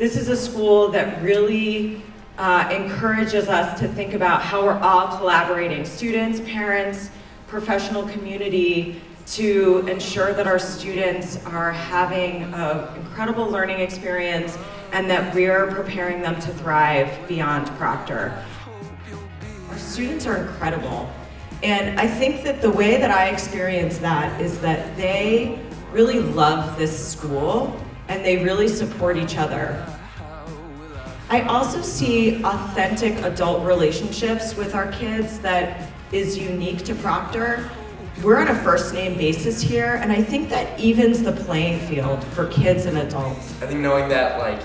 This is a school that really encourages us to think about how we're all collaborating, students, parents, professional community, to ensure that our students are having an incredible learning experience and that we're preparing them to thrive beyond Proctor. Our students are incredible. And I think that the way that I experience that is that they really love this school and they really support each other. I also see authentic adult relationships with our kids that is unique to Proctor. We're on a first name basis here, and I think that evens the playing field for kids and adults. I think knowing that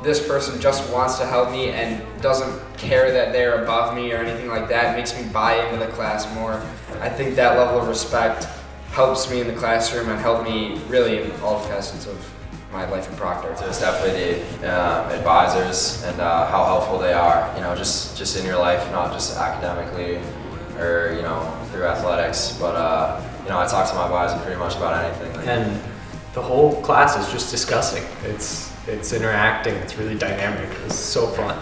this person just wants to help me and doesn't care that they're above me or anything like that makes me buy into the class more. I think that level of respect helps me in the classroom and helped me really in all facets of my life in Proctor. It's definitely the advisors and how helpful they are, just in your life, not just academically or, through athletics, but, I talk to my advisor pretty much about anything. And the whole class is just discussing. It's interacting, it's really dynamic, it's so fun.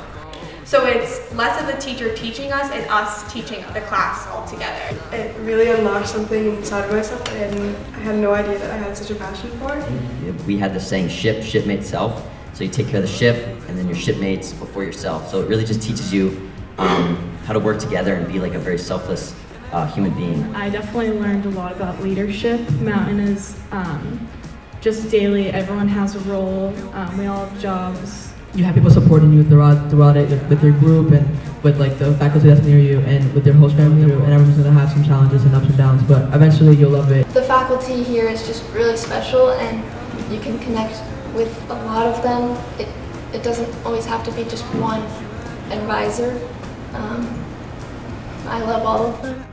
So it's less of the teacher teaching us and us teaching the class all together. It really unlocked something inside of myself and I had no idea that I had such a passion for it. We had the saying, shipmate self. So you take care of the ship and then your shipmates before yourself. So it really just teaches you how to work together and be like a very selfless human being. I definitely learned a lot about leadership. Mountain is just daily, everyone has a role, we all have jobs. You have people supporting you throughout it with your group and with the faculty that's near you and with your host family, and everyone's going to have some challenges and ups and downs, but eventually you'll love it. The faculty here is just really special and you can connect with a lot of them. It doesn't always have to be just one advisor. I love all of them.